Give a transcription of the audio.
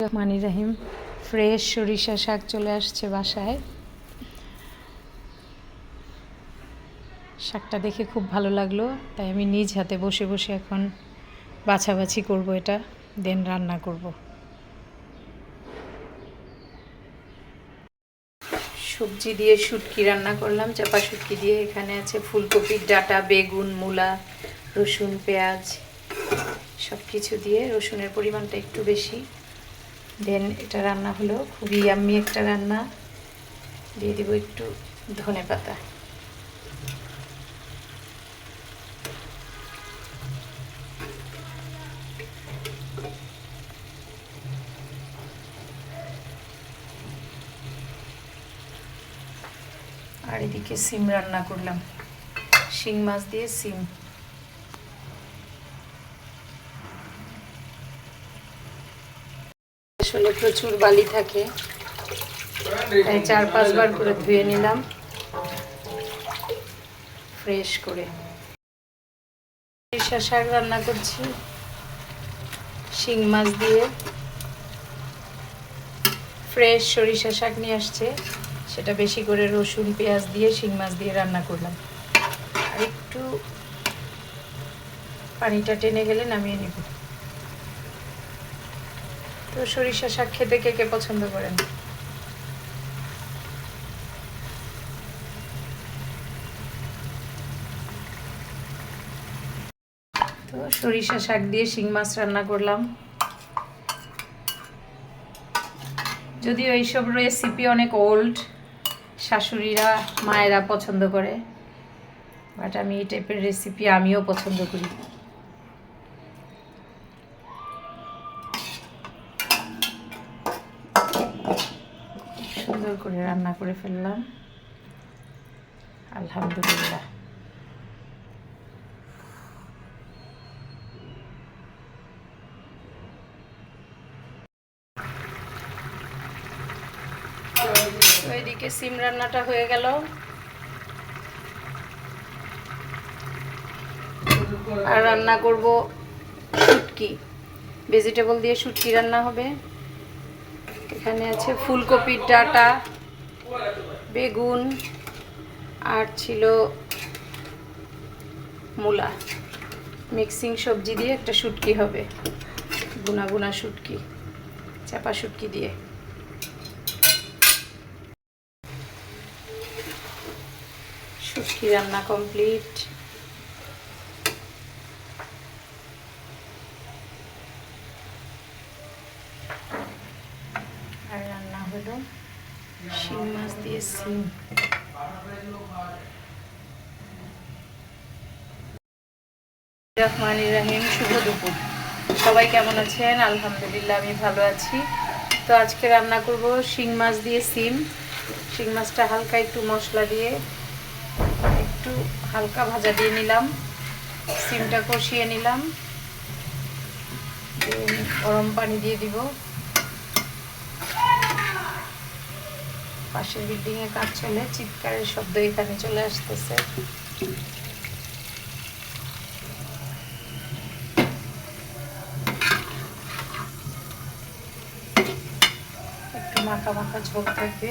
রহমানির রহিম। ফ্রেশ সরিষা শাক চলে আসছে বাসায়। শাকটা দেখে খুব ভালো লাগলো, তাই আমি নিজ হাতে বসে বসে এখন বাছাবাছি করব, এটা দেন রান্না করব। সবজি দিয়ে শুটকি রান্না করলাম, চাপা শুটকি দিয়ে। এখানে আছে ফুলকপির ডাঁটা, বেগুন, মূলা, রসুন, পেঁয়াজ সব কিছু দিয়ে। রসুনের পরিমাণটা একটু বেশি। দেন এটা রান্না হলো, খুবই ইয়াম্মি একটা রান্না। দিয়ে দিব একটু ধনেপাতা। আর এদিকে সিম রান্না করলাম, শিং মাছ দিয়ে সিম। আসলে প্রচুর বালি থাকে, তাই 4-5 বার করে ধুয়ে নিলাম ফ্রেশ করে। সরিষা শাক রান্না করছি শিং মাছ দিয়ে। ফ্রেশ সরিষা শাক নিয়ে আসছে, সেটা বেশি করে রসুন পেঁয়াজ দিয়ে শিং মাছ দিয়ে রান্না করলাম। আর একটু পানিটা টেনে গেলে নামিয়ে নেব। তো সরিষা শাক খেতে কে কে পছন্দ করেন? তো সরিষা শাক দিয়ে শিং মাছ রান্না করলাম। যদিও এইসব রেসিপি অনেক ওল্ড, শাশুড়িরা মায়েরা পছন্দ করে, বাট আমি এই টাইপের রেসিপি আমিও পছন্দ করি। সুন্দর করে রান্না করে ফেললাম, আলহামদুলিল্লাহ। তো এদিকে সিম রান্নাটা হয়ে গেল। আর রান্না করব শুটকি, ভেজিটেবল দিয়ে শুটকি রান্না হবে। এখানে আছে ফুলকপির ডাঁটা, বেগুন, আর ছিল মূলা। মিক্সিং সবজি দিয়ে একটা শুটকি হবে, গুনা গুনা শুটকি, চাপা শুটকি দিয়ে। শুটকি রান্না কমপ্লিট। আর রান্না হলো শিং মাছ দিয়ে সিম। রহমানির রহিম। শুভ দুপুর, সবাই কেমন আছেন? আলহামদুলিল্লাহ আমি ভালো আছি। তো আজকে রান্না করব শিং মাছ দিয়ে সিম। শিং মাছটা হালকা একটু মশলা দিয়ে একটু হালকা ভাজা দিয়ে নিলাম, সিমটা কষিয়ে নিলাম। গরম পানি দিয়ে দিব। পাশের বিল্ডিংয়ে কাজ চলে, চিৎকারের শব্দ এখানে চলে আসতেছে। একটু মাখা মাখা ঝোল থাকবে।